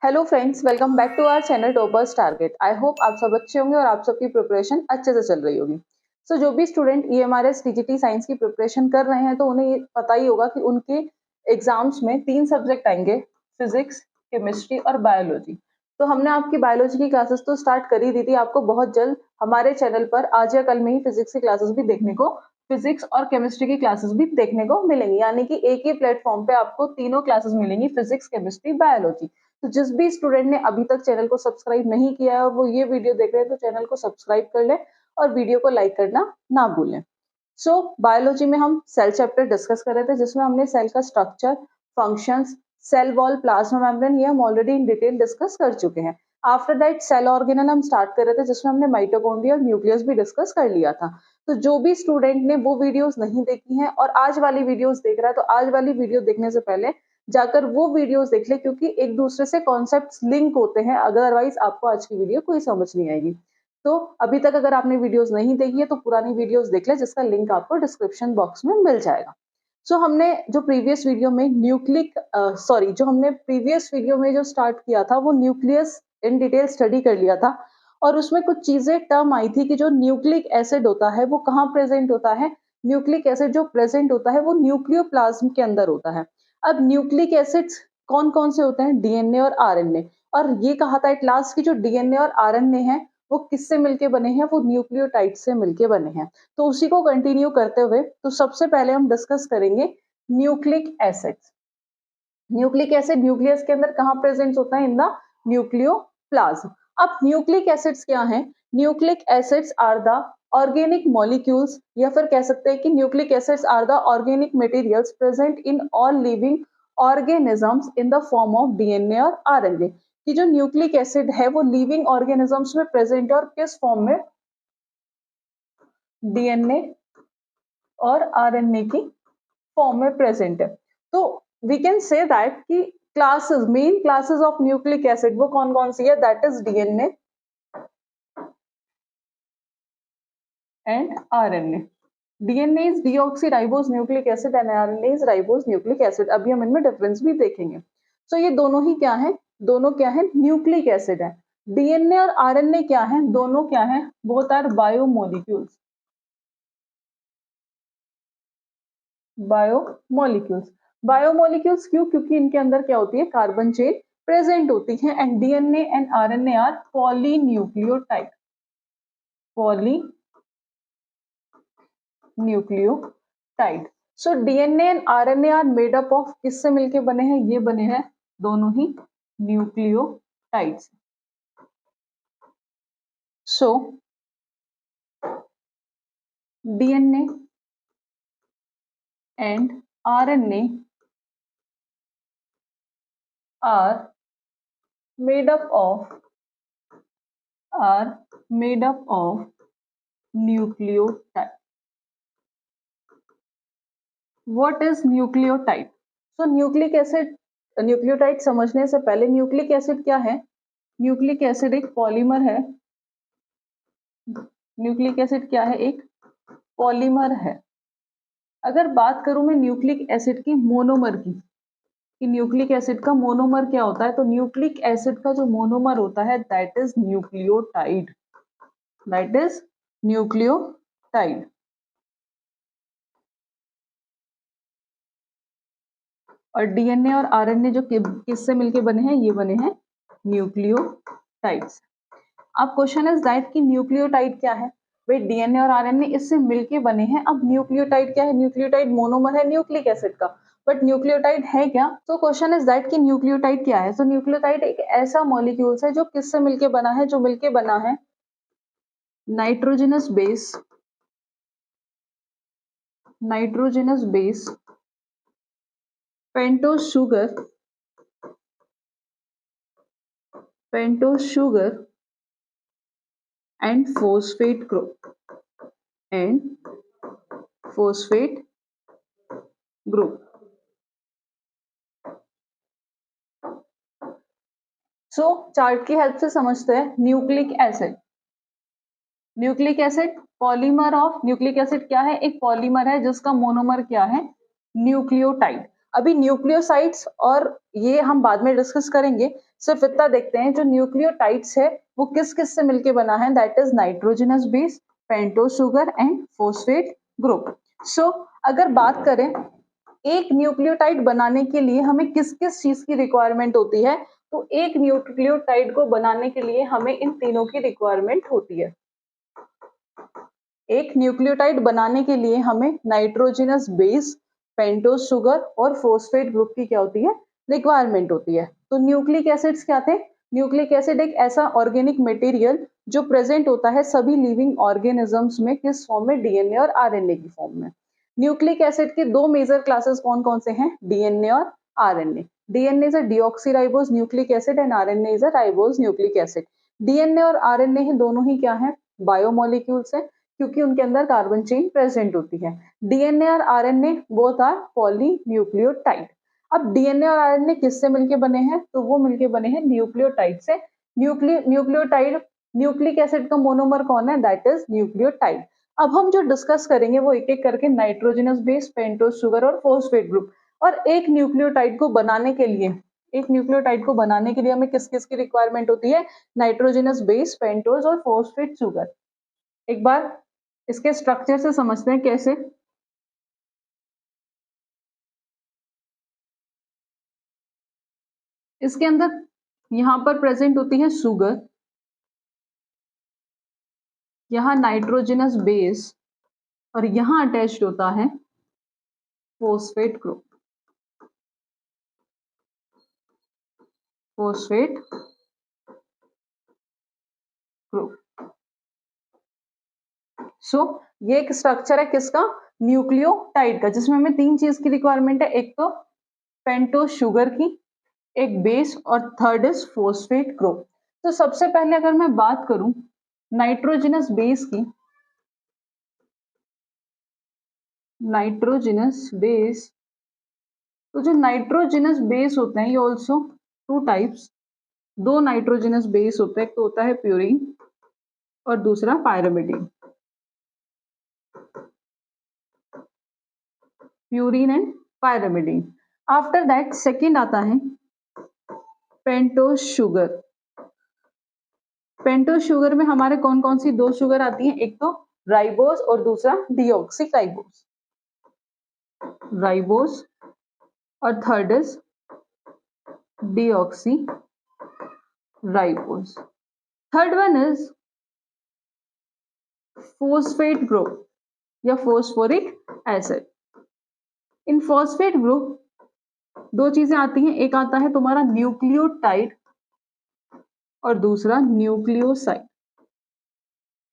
Hello friends, welcome back to our channel toppers target. I hope आप सब अच्छे होंगे और आप सबकी प्रिपरेशन अच्छे से चल रही होगी। सो जो भी स्टूडेंट ईएमआरएस टीजीटी साइंस की प्रिपरेशन कर रहे हैं तो उन्हें ये पता ही होगा कि उनके एग्जाम्स में 3 सब्जेक्ट आएंगे, फिजिक्स, केमिस्ट्री और बायोलॉजी। तो हमने आपकी बायोलॉजी की क्लासेस तो स्टार्ट कर ही दी थी। आपको बहुत जल्द हमारे चैनल पर आज या कल में ही फिजिक्स की क्लासेस भी देखने को, फिजिक्स और केमिस्ट्री की क्लासेस भी देखने को मिलेंगी, यानी कि एक ही प्लेटफॉर्म पे आपको तीनों क्लासेस मिलेंगी, फिजिक्स, केमिस्ट्री, बायोलॉजी। तो जिस भी स्टूडेंट ने अभी तक चैनल को सब्सक्राइब नहीं किया है और वो ये वीडियो देख रहे हैं तो चैनल को सब्सक्राइब कर ले और वीडियो को लाइक करना ना भूलें। सो बायोलॉजी में हम सेल चैप्टर डिस्कस कर रहे थे, जिसमें हमने सेल का structure, functions, cell wall, plasma membrane, ये हम ऑलरेडी इन डिटेल डिस्कस कर चुके हैं। आफ्टर दैट सेल ऑर्गेनल हम स्टार्ट कर रहे थे, जिसमें हमने माइटोकॉन्ड्रिया और न्यूक्लियस भी डिस्कस कर लिया था। तो जो भी स्टूडेंट ने वो वीडियोस नहीं देखी हैं और आज वाली वीडियोस देख रहा है, तो आज वाली वीडियो देखने से पहले जाकर वो वीडियोस देख ले, क्योंकि एक दूसरे से कॉन्सेप्ट्स लिंक होते हैं, अदरवाइज आपको आज की वीडियो कोई समझ नहीं आएगी। तो अभी तक अगर आपने वीडियोस नहीं देखी है तो पुरानी वीडियोस देख ले, जिसका लिंक आपको डिस्क्रिप्शन बॉक्स में मिल जाएगा। हमने जो प्रीवियस वीडियो में जो हमने प्रीवियस वीडियो में जो स्टार्ट किया था वो न्यूक्लियस इन डिटेल स्टडी कर लिया था, और उसमें कुछ चीजें टर्म आई थी कि जो न्यूक्लिक एसिड होता है वो कहाँ प्रेजेंट होता है। न्यूक्लिक एसिड जो प्रेजेंट होता है वो न्यूक्लियोप्लाज्म के अंदर होता है। अब न्यूक्लिक एसिड्स कौन कौन से होते हैं? डीएनए और आरएनए। और ये कहा था एट लास्ट की जो डीएनए और आरएनए है वो किससे मिलके बने हैं? वो न्यूक्लियोटाइड से मिलके बने हैं। तो उसी को कंटिन्यू करते हुए तो सबसे पहले हम डिस्कस करेंगे nucleic acids. Nucleic acid nucleus के अंदर कहाँ प्रेजेंट होता है? In the nucleoplasm. अब न्यूक्लिक एसिड्स क्या हैं? Nucleic acids are the organic molecules, या फिर कह सकते हैं कि nucleic acids are the organic materials present in all living organisms in the form of DNA और आरएनए। कि जो न्यूक्लिक एसिड है वो लिविंग ऑर्गेनिजम्स में प्रेजेंट है, और किस फॉर्म में? डीएनए और आरएनए की फॉर्म में प्रेजेंट है। तो वी कैन से दैट कि classes, main classes of nucleic acid वो कौन कौन सी है? That is DNA and RNA. DNA is deoxyribose nucleic acid and RNA is ribose nucleic acid. अभी हम इनमें डिफरेंस भी देखेंगे। ये दोनों ही क्या है? दोनों क्या है? न्यूक्लिक एसिड है। डीएनए और आरएनए क्या है? दोनों क्या है? Both are biomolecules. Biomolecules. Biomolecules क्यों? क्योंकि इनके अंदर क्या होती है? कार्बन चेन प्रेजेंट होती है। And DNA and RNA are polynucleotide. Polynucleotide. DNA and RNA are made up of, किससे मिलके बने हैं? ये बने हैं दोनों ही nucleotides. DNA and RNA are made up of nucleotide. What is nucleotide? Nucleic acid, nucleotide समझने से पहले न्यूक्लिक एसिड क्या है? न्यूक्लिक एसिड एक पॉलीमर है। न्यूक्लिक एसिड क्या है? एक पॉलीमर है। अगर बात करूं मैं न्यूक्लिक एसिड की मोनोमर की, कि न्यूक्लिक एसिड का मोनोमर क्या होता है, तो न्यूक्लिक एसिड का जो मोनोमर होता है that is nucleotide. That is nucleotide. और डीएनए और आरएनए जो किससे मिलके बने हैं? ये बने हैं न्यूक्लियोटाइड्स। अब क्वेश्चन इज दैट कि न्यूक्लियोटाइड क्या है? भाई डीएनए और आरएनए इससे मिलके बने हैं। अब न्यूक्लियोटाइड क्या है? न्यूक्लियोटाइड मोनोमर है न्यूक्लिक एसिड का, बट न्यूक्लियोटाइड है क्या? तो क्वेश्चन इज दैट कि न्यूक्लियोटाइड क्या है? न्यूक्लियोटाइड एक ऐसा मॉलिक्यूल्स है जो किससे मिलके बना है? जो मिलके बना है nitrogenous base pentose sugar and phosphate group chart की हेल्प से समझते हैं। Nucleic acid polymer of, nucleic acid क्या है? एक पॉलीमर है जिसका मोनोमर क्या है? न्यूक्लियोटाइड। अभी न्यूक्लियोसाइड्स और ये हम बाद में डिस्कस करेंगे सिर्फ इतना देखते हैं जो न्यूक्लियोटाइड्स है वो किस किस से मिलके बना है, that is nitrogenous base, pentose sugar and phosphate group. So अगर बात करें एक न्यूक्लियोटाइड बनाने के लिए हमें किस किस चीज की रिक्वायरमेंट होती है, तो एक न्यूक्लियोटाइड को बनाने के लिए हमें इन तीनों की रिक्वायरमेंट होती है। एक न्यूक्लियोटाइड बनाने के लिए हमें नाइट्रोजनस बेस, पेंटोज शुगर और फोस्फेट ग्रुप की क्या होती है, रिक्वायरमेंट होती है। तो न्यूक्लिक एसिड्स क्या थे, न्यूक्लिक एसिड एक ऐसा ऑर्गेनिक मटेरियल जो प्रेजेंट होता है सभी लिविंग ऑर्गेनिजम्स में, किस फॉर्म में, डीएनए और आरएनए की फॉर्म में। न्यूक्लिक एसिड के दो मेजर क्लासेस कौन कौन से हैं, डीएनए और RNA. DNA is a deoxyribose nucleic acid and RNA is a ribose nucleic acid. DNA और आरएनए दोनों ही क्या है, बायोमोलिक्यूल्स है, क्योंकि उनके अंदर कार्बन चेन प्रेजेंट होती है। डीएनए और आरएनए बोथ आर पॉलीन्यूक्लियोटाइड। अब डीएनए और आरएनए किससे मिलके बने हैं, तो वो मिलके बने हैं न्यूक्लियोटाइड से। न्यूक्लियोटाइड, न्यूक्लिक एसिड का मोनोमर कौन है, दैट इज न्यूक्लियोटाइड। अब हम जो डिस्कस करेंगे वो एक एक करके, नाइट्रोजनस बेस, पेंटोज शुगर और फोस्फेट ग्रुप। और एक न्यूक्लियोटाइड को बनाने के लिए, एक न्यूक्लियोटाइड को बनाने के लिए हमें किस किस की रिक्वायरमेंट होती है, नाइट्रोजनस बेस, पेंटोज और फोस्फेट शुगर। एक बार इसके स्ट्रक्चर से समझते हैं कैसे। इसके अंदर यहां पर प्रेजेंट होती है शुगर, यहां नाइट्रोजनस बेस और यहां अटैच्ड होता है फोस्फेट ग्रुप, फोस्फेट ग्रुप। सो ये एक स्ट्रक्चर है किसका, न्यूक्लियोटाइड का, जिसमें हमें तीन चीज की रिक्वायरमेंट है, एक तो पेंटोज शुगर की, एक बेस और थर्ड इज फोस्फेट ग्रुप। तो सबसे पहले अगर मैं बात करूं नाइट्रोजनस बेस की, नाइट्रोजनस बेस, तो जो नाइट्रोजनस बेस होते हैं ये ऑल्सो टू टाइप्स, दो नाइट्रोजनस बेस होते हैं, एक तो होता है प्यूरिन और दूसरा pyrimidine. Purine and pyrimidine. After that second आता है पेंटोज शुगर। पेंटोज शुगर में हमारे कौन कौन सी दो शुगर आती हैं, एक तो राइबोज और दूसरा डीऑक्सी राइबोज, राइबोज और third is deoxy ribose. Third one is phosphate group या फोस्फोरिक एसिड। इन फोस्फेट ग्रुप दो चीजें आती हैं, एक आता है तुम्हारा न्यूक्लियोटाइड और दूसरा न्यूक्लियोसाइड,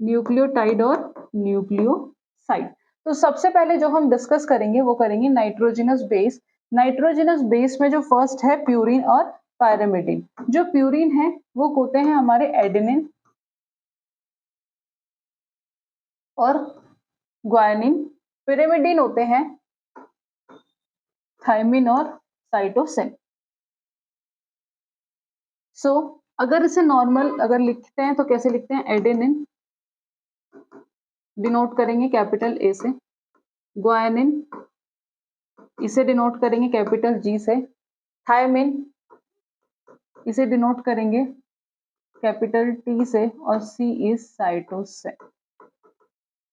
न्यूक्लियोटाइड और न्यूक्लियोसाइड। तो सबसे पहले जो हम डिस्कस करेंगे वो करेंगे नाइट्रोजनस बेस। नाइट्रोजनस बेस में जो फर्स्ट है प्यूरिन और पायरिमिडिन। जो प्यूरिन है वो होते हैं हमारे एडेनिन और ग्वानिन, पिरिमिडिन होते हैं थायमिन और साइटोसिन। सो अगर इसे नॉर्मल अगर लिखते हैं तो कैसे लिखते हैं, एडेनिन डिनोट करेंगे कैपिटल ए से, ग्वानिन इसे डिनोट करेंगे कैपिटल जी से, थायमिन इसे डिनोट करेंगे कैपिटल टी से और सी इज साइटोसिन।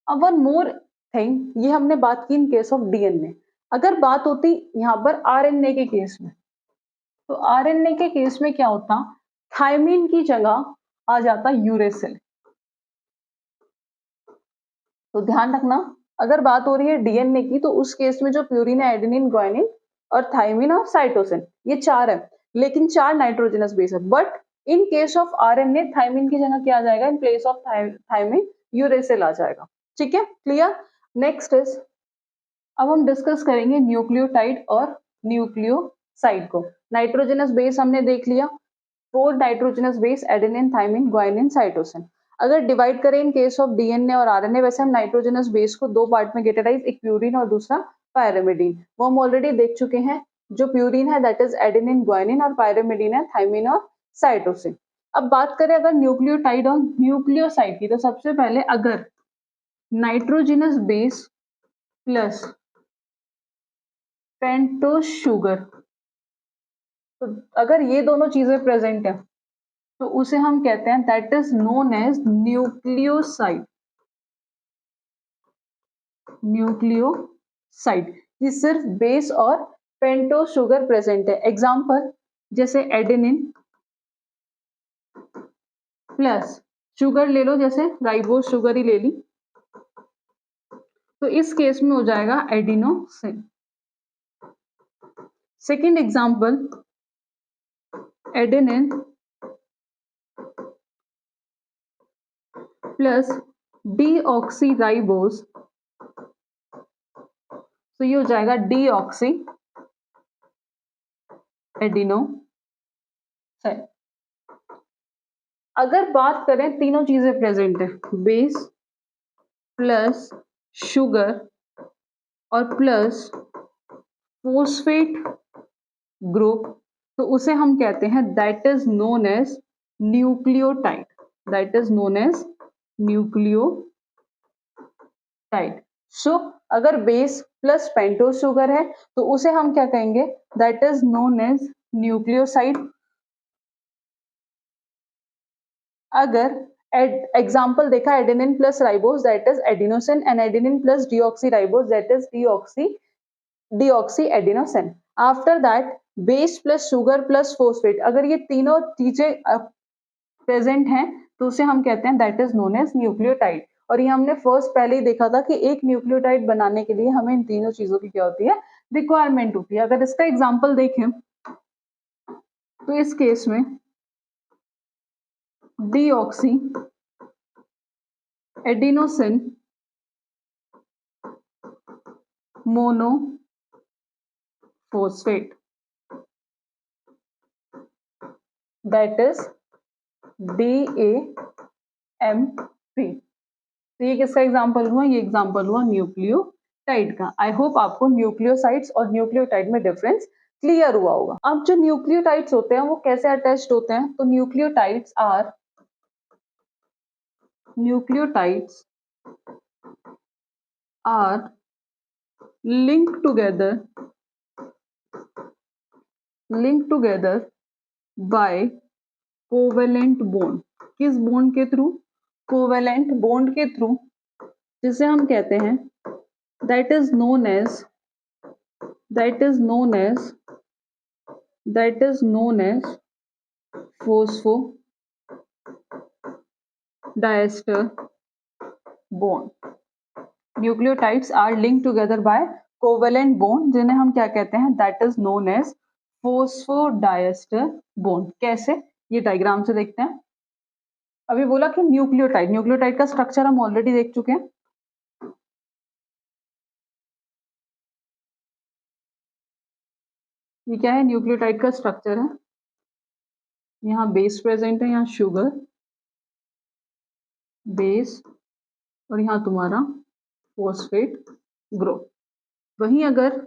अब वन मोर थिंग, ये हमने बात की इन केस ऑफ डीएनए। अगर बात होती यहाँ पर आरएनए के केस में, तो आरएनए के केस में क्या होता, थायमिन की जगह आ जाता यूरेसिल। तो ध्यान रखना अगर बात हो रही है डीएनए की, तो उस केस में जो प्यूरिन है, एडेनिन, ग्वानिन और थायमिन और साइटोसिन, ये चार है, लेकिन चार नाइट्रोजनस बेस है। But in case of RNA thymine की जगह क्या आ जाएगा, in place of thymine uracil आ जाएगा। ठीक है, क्लियर। नेक्स्ट इज, अब हम डिस्कस करेंगे न्यूक्लियोटाइड और न्यूक्लियोसाइड को। नाइट्रोजनस बेस हमने देख लिया, four nitrogenous base, adenine, thymine, guanine, cytosine. अगर डिवाइड करें इन केस ऑफ डीएनए और आरएनए, वैसे हम नाइट्रोजनस बेस को दो पार्ट में कैटेगराइज, एक प्यूरिन और दूसरा पायरिमिडिन। वो हम ऑलरेडी देख चुके हैं। जो प्यूरिन है दैट इज एडेनिन, ग्वानिन और पायरिमिडिन है थायमिन और साइटोसिन। अब बात करें अगर न्यूक्लियोटाइड और न्यूक्लियोसाइड की, तो सबसे पहले अगर nitrogenous base plus pentose sugar तो अगर ये दोनों चीजें प्रेजेंट है तो उसे हम कहते हैं that is known as nucleoside. Nucleoside ये सिर्फ बेस और पेंटोस शुगर प्रेजेंट है। एग्जाम्पल जैसे एडेनिन प्लस शुगर ले लो, जैसे राइबोस शुगर ही ले ली, तो इस केस में हो जाएगा adenosine. Second example adenine plus deoxyribose, तो ये हो जाएगा डीऑक्सी एडिनोसाइन। अगर बात करें तीनों चीजें प्रेजेंट है, बेस प्लस शुगर और प्लस फोस्फेट ग्रुप, तो उसे हम कहते हैं that is known as nucleotide. That is known as nucleotide. So अगर बेस प्लस पेंटोस शुगर है तो उसे हम क्या कहेंगे, that is known as nucleoside. अगर एग्जाम्पल देखा adenine plus ribose that is adenosine and adenine plus deoxyribose that is deoxy adenosine. After that base plus sugar plus phosphate, अगर ये तीनों चीजें प्रेजेंट हैं तो उसे हम कहते हैं that is known as nucleotide. और ये हमने फर्स्ट पहले ही देखा था कि एक न्यूक्लियोटाइड बनाने के लिए हमें इन तीनों चीजों की क्या होती है, रिक्वायरमेंट होती है। अगर इसका एग्जाम्पल देखें तो इस केस में deoxy adenosine monophosphate that is DAMP। तो ये किसका एग्जाम्पल हुआ, ये एग्जाम्पल हुआ न्यूक्लियोटाइड का। आई होप आपको न्यूक्लियोसाइड्स और न्यूक्लियोटाइड में डिफरेंस क्लियर हुआ होगा। अब जो न्यूक्लियोटाइड्स होते हैं वो कैसे अटैच्ड होते हैं, तो nucleotides are linked together by covalent bond. किस बॉन्ड के थ्रू, कोवेलेंट बॉन्ड के थ्रू, जिसे हम कहते हैं that is known as phosphodiester bond. Nucleotides are linked together by covalent bond, जिन्हें हम क्या कहते हैं, that is known as phosphodiester bond. कैसे, ये डायग्राम से देखते हैं। अभी बोला कि न्यूक्लियोटाइड का स्ट्रक्चर हम ऑलरेडी देख चुके हैं। ये क्या है, न्यूक्लियोटाइड का स्ट्रक्चर है। यहाँ बेस प्रेजेंट है, यहाँ शुगर बेस और यहाँ तुम्हारा फॉस्फेट ग्रुप। वहीं अगर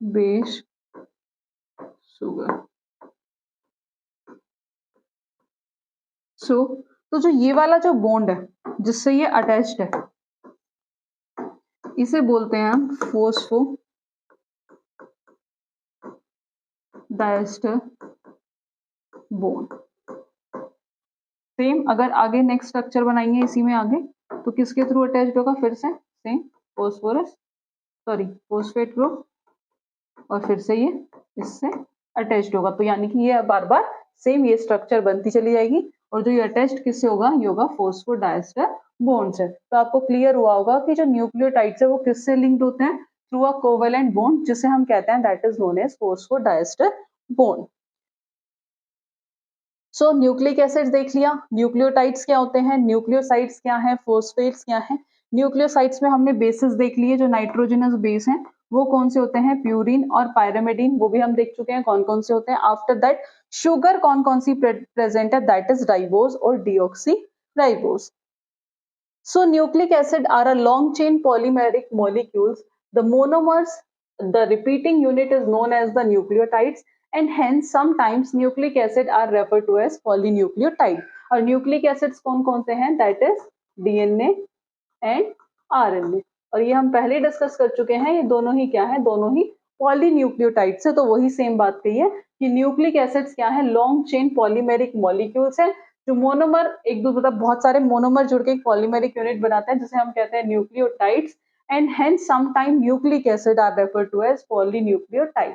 बेस शुगर तो जो ये वाला जो बॉन्ड है जिससे ये अटैच्ड है, इसे बोलते हैं हम फोस्फो डाइएस्टर बॉन्ड। सेम अगर आगे नेक्स्ट स्ट्रक्चर बनाएंगे इसी में आगे, तो किसके थ्रू अटैच्ड होगा, फिर से सेम फोस्फेट ग्रुप, और फिर से ये इससे अटैच्ड होगा। तो यानी कि ये बार बार सेम ये स्ट्रक्चर बनती चली जाएगी, और जो ये अटैच्ड किससे होगा, ये होगा फोस्फोडाइएस्टर बॉन्ड से। तो आपको क्लियर हुआ होगा कि जो न्यूक्लियोटाइड्स है वो किससे लिंक्ड होते हैं, थ्रू अ कोवेलेंट बॉन्ड, जिसे हम कहते हैं that is known as phosphodiester bond. So nucleic acid देख लिया, न्यूक्लियोटाइड्स क्या होते हैं, न्यूक्लियोसाइड्स क्या है, फोस्फेट्स क्या है। न्यूक्लियोसाइड्स में हमने बेसिस देख लिए, जो नाइट्रोजनस बेस हैं वो कौन से होते हैं, प्यूरिन और पायरामिडीन, वो भी हम देख चुके हैं कौन कौन से होते हैं। आफ्टर दैट शुगर कौन कौन सी प्रेजेंट है, दैट इज राइबोस और deoxy ribose. So nucleic acid are a long chain polymeric molecules. The monomers, the repeating unit is known as the nucleotides, and hence sometimes nucleic acid are referred to as polynucleotide. और nucleic acids कौन कौन से हैं? That is DNA and RNA, और ये हम पहले discuss कर चुके हैं, ये दोनों ही क्या है? दोनों ही पॉलीन्यूक्लियोटाइड्स है। तो वही सेम बात कही है कि न्यूक्लिक एसिड्स क्या है? लॉन्ग चेन पॉलीमेरिक मॉलिक्यूल्स है जो मोनोमर एक दूसरे मतलब बहुत सारे मोनोमर जुड़ के एक पॉलीमेरिक यूनिट बनाते हैं जिसे हम कहते हैं nucleotides, and hence sometime nucleic acid are referred to as polynucleotide.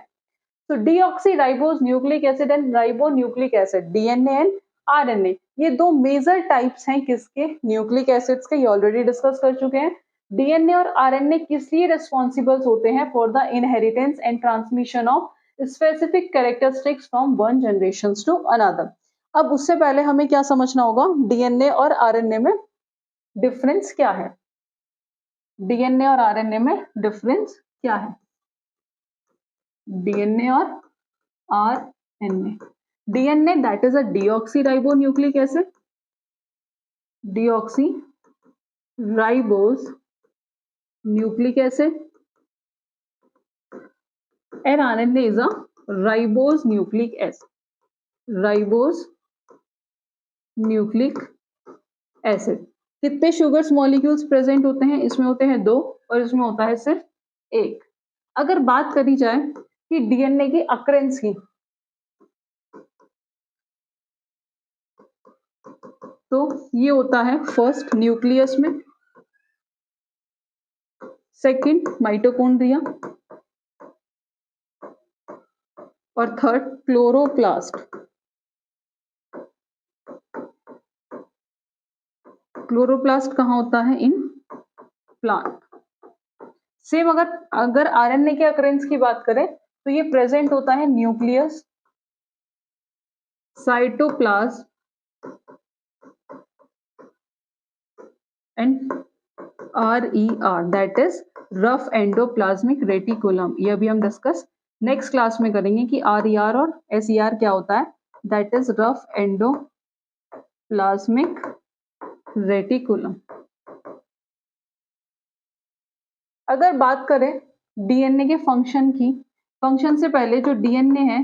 So deoxyribose nucleic acid and ribonucleic acid, DNA and RNA, ये दो मेजर टाइप्स हैं किसके? न्यूक्लिक एसिड्स के, ये ऑलरेडी डिस्कस कर चुके हैं. डीएनए और आरएनए किस लिए रिस्पॉन्सिबल होते हैं? For the inheritance and transmission of specific characteristics from one generation to another. अब उससे पहले हमें क्या समझना होगा? डीएनए और आरएनए में डिफरेंस क्या है? डीएनए और आरएनए में डिफरेंस क्या है? डीएनए और RNA. DNA that is a deoxyribonucleic acid, deoxyribose nucleic acid, and RNA is a ribose nucleic acid. Ribose nucleic acid. कितने शुगर्स मॉलिक्यूल्स प्रेजेंट होते हैं? इसमें होते हैं 2 और इसमें होता है सिर्फ 1. अगर बात करी जाए कि डीएनए की अकरेंस की, तो ये होता है फर्स्ट न्यूक्लियस में, सेकंड माइटोकॉन्ड्रिया और थर्ड क्लोरोप्लास्ट. क्लोरोप्लास्ट कहाँ होता है? In plant. सेम अगर आरएनए के अकरेंस की बात करें तो ये प्रेजेंट होता है nucleus, cytoplasm and RER, that is rough endoplasmic reticulum. ये अभी हम डिस्कस नेक्स्ट क्लास में करेंगे कि RER और SER क्या होता है. That is rough endoplasmic reticulum. अगर बात करें डीएनए के फंक्शन की, फंक्शन से पहले जो डीएनए है,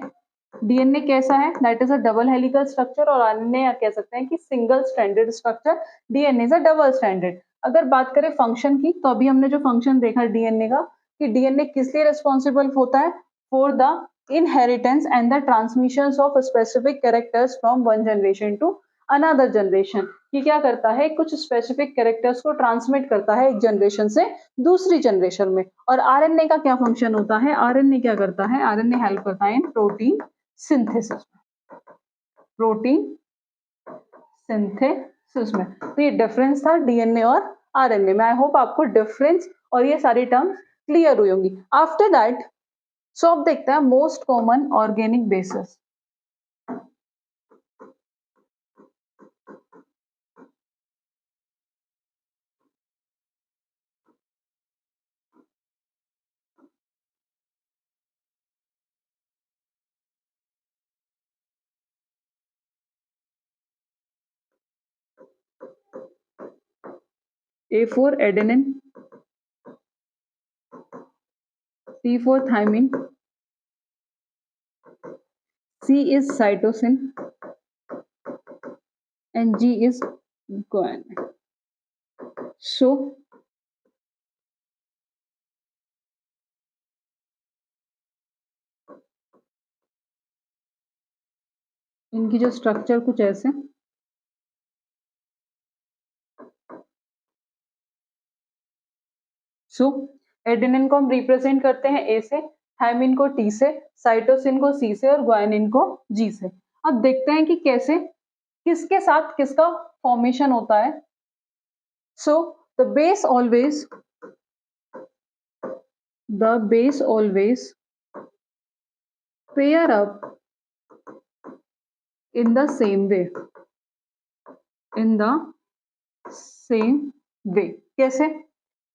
डीएनए कैसा है? That is a double helical structure, और आरएनए कह सकते हैं कि single stranded structure. DNA is a double stranded. अगर बात करें फंक्शन की, तो अभी हमने जो फंक्शन देखा डीएनए का, कि डीएनए किस लिए रिस्पॉन्सिबल होता है? For the inheritance and the transmission of specific characters from one generation to another generation. ये क्या करता है? कुछ स्पेसिफिक कैरेक्टर्स को ट्रांसमिट करता है एक जनरेशन से दूसरी जनरेशन में. और आरएनए का क्या फंक्शन होता है? आरएनए क्या करता है? आरएनए हेल्प करता है इन प्रोटीन सिंथेसिस में, प्रोटीन सिंथेसिस में. तो ये डिफरेंस था डीएनए और आरएनए में. आई होप आपको डिफरेंस और ये सारी टर्म्स क्लियर हुई होंगी. आफ्टर दैट सो अब देखते हैं most common organic basis. A for adenine, T for thymine, C is cytosine, and G is guanine. So इनकी जो स्ट्रक्चर कुछ ऐसे, सो एडेनिन को हम रिप्रेजेंट करते हैं ए से, थायमिन को टी से, साइटोसिन को सी से और ग्वानिन को जी से. अब देखते हैं कि कैसे किसके साथ किसका फॉर्मेशन होता है. So the base always pair up in the same way. कैसे?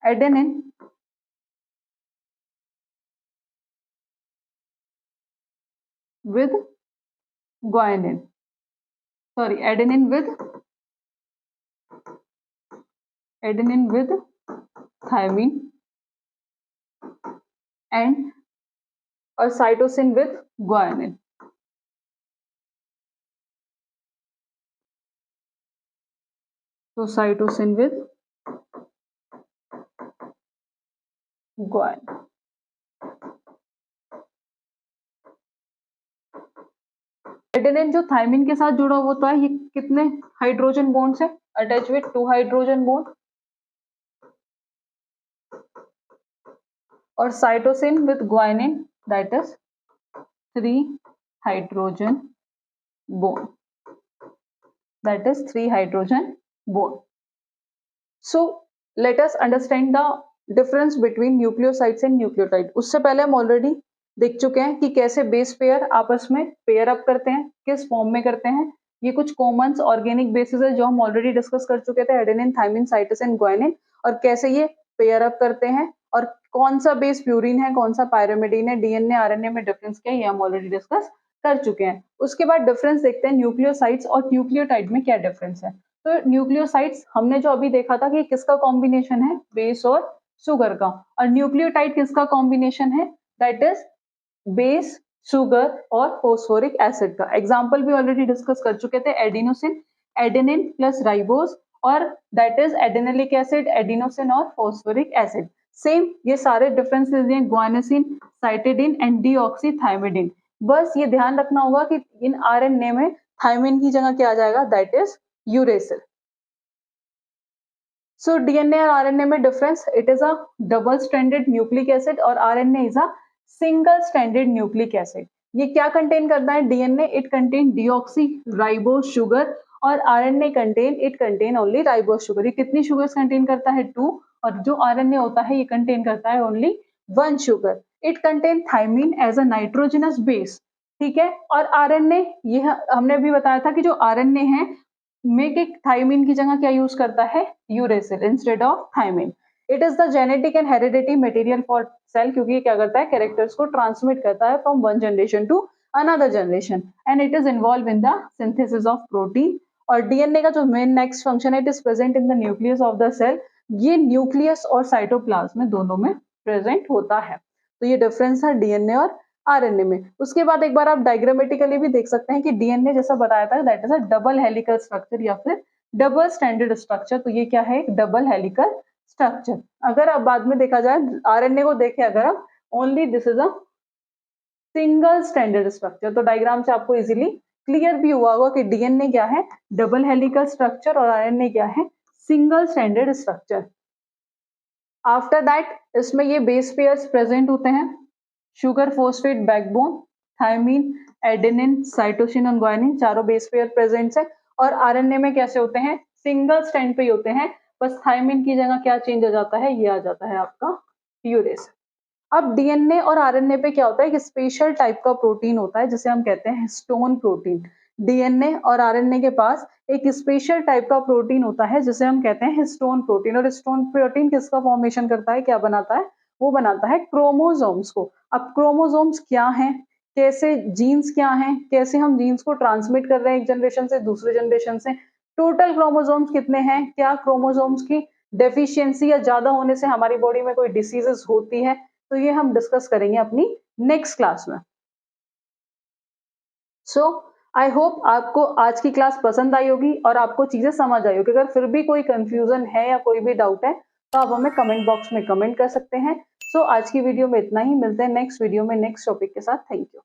Adenine with guanine, adenine with thymine and और cytosine with guanine. तो साइटोसिन विद ग्वानिन। एडेनिन जो थायमिन के साथ जुड़ा होता है, ये कितने हाइड्रोजन बॉन्ड से अटैच विद 2 हाइड्रोजन बॉन्ड, और cytosine with guanine that is 3 hydrogen bond, that is 3 hydrogen bond. So let us understand the difference between nucleosides and nucleotide. उससे पहले हम ऑलरेडी देख चुके हैं कि कैसे बेस पेयर आपस में पेयर अप करते हैं, किस फॉर्म में करते हैं। ये कुछ कॉमन ऑर्गेनिक बेसिस है जो हम ऑलरेडी डिस्कस कर चुके थे, एडेनिन, थायमिन, साइटोसिन, ग्वानिन, और कैसे ये पेयर अप करते हैं और कौन सा बेस प्यूरिन है, कौन सा पायरिमिडीन है, डीएनए आरएनए में डिफरेंस क्या है, ये हम ऑलरेडी डिस्कस कर चुके हैं। उसके बाद डिफरेंस देखते हैं न्यूक्लियोसाइड्स और न्यूक्लियोटाइड में क्या डिफरेंस है। तो न्यूक्लियोसाइड्स हमने जो अभी देखा था कि किसका कॉम्बिनेशन है, बेस और शुगर का, और न्यूक्लियोटाइड किसका कॉम्बिनेशन है, दैट इज बेस, शुगर और फोस्फोरिक एसिड का। एग्जाम्पल भी ऑलरेडी डिस्कस कर चुके थे, एडिनोसिन, एडेनिन प्लस राइबोस, और that is adenylic acid, adenosine और फोस्फोरिक एसिड। सेम ये सारे डिफरेंसेस हैं, ग्वानिसिन, साइटिडिन एंड डीऑक्सीथाइमिडिन। बस ये ध्यान रखना होगा कि इन आरएनए में थायमिन की जगह क्या आ जाएगा, that is uracil. So DNA और आरएनए में difference, it is a double stranded nucleic acid और RNA is a single stranded nucleic acid. ये क्या कंटेन करता है, DNA it contain deoxyribose sugar, और RNA contain it contain only ribose sugar. ये कितनी शुगर्स कंटेन करता है, 2, और जो आरएनए होता है ये कंटेन करता है only 1 sugar. It contain thymine as a nitrogenous base, ठीक है। और आरएनए, ये हमने भी बताया था कि जो आरएनए है मेक थायमिन की जगह क्या यूज करता है, uracil instead of thymine. It is the genetic and heredity material for cell, क्योंकि ये क्या करता है, कैरेक्टर्स को ट्रांसमिट करता है from one generation to another generation, and it is involve in the synthesis of protein. और डीएनए का जो मेन नेक्स्ट फंक्शन है, it is present in the nucleus of the cell. ये न्यूक्लियस और cytoplasm में दोनों में प्रेजेंट होता है। तो ये डिफरेंस है डीएनए और आरएनए में। उसके बाद एक बार आप डायग्रामेटिकली भी देख सकते हैं कि डीएनए जैसा बताया था, that is a double helical structure या फिर डबल स्टैंडर्ड स्ट्रक्चर। तो ये क्या है, एक डबल हेलिकल स्ट्रक्चर। अगर अब बाद में देखा जाए आरएनए को देखें अगर हम, only this is a single standard structure. तो डायग्राम से आपको इजीली क्लियर भी हुआ होगा कि डीएनए क्या है, डबल हेलिकल स्ट्रक्चर, और आरएनए क्या है, single standard structure. After that इसमें ये बेस पेयर्स प्रेजेंट होते हैं, sugar phosphate backbone, thymine, adenine, cytosine और ग्वानिन, चारों बेस पेयर प्रेजेंट है। और आरएनए में कैसे होते हैं, सिंगल स्ट्रैंड पे ही होते हैं, बस थायमिन की जगह क्या चेंज हो जाता है, ये आ जाता है आपका यूरेसिल। अब डीएनए और आरएनए पे क्या होता है, एक स्पेशल टाइप का प्रोटीन होता है जिसे हम कहते हैं हिस्टोन प्रोटीन। डीएनए और आरएनए के पास एक स्पेशल टाइप का प्रोटीन होता है जिसे हम कहते हैं हिस्टोन प्रोटीन। और हिस्टोन प्रोटीन किसका फॉर्मेशन करता है, क्या बनाता है, वो बनाता है क्रोमोसोम्स को। अब क्रोमोसोम्स क्या हैं, कैसे जीन्स क्या हैं, कैसे हम जीन्स को ट्रांसमिट कर रहे हैं एक जनरेशन से दूसरे जनरेशन से, टोटल क्रोमोसोम्स कितने हैं, क्या क्रोमोसोम्स की डेफिशिएंसी या ज्यादा होने से हमारी बॉडी में कोई डिसीजेस होती है, तो ये हम डिस्कस करेंगे अपनी नेक्स्ट क्लास में। सो आई होप आपको आज की क्लास पसंद आई होगी और आपको चीजें समझ आई होगी। अगर फिर भी कोई कंफ्यूजन है या कोई भी डाउट है तो आप हमें कमेंट बॉक्स में कमेंट कर सकते हैं। सो आज की वीडियो में इतना ही, मिलते हैं नेक्स्ट वीडियो में नेक्स्ट टॉपिक के साथ। Thank you.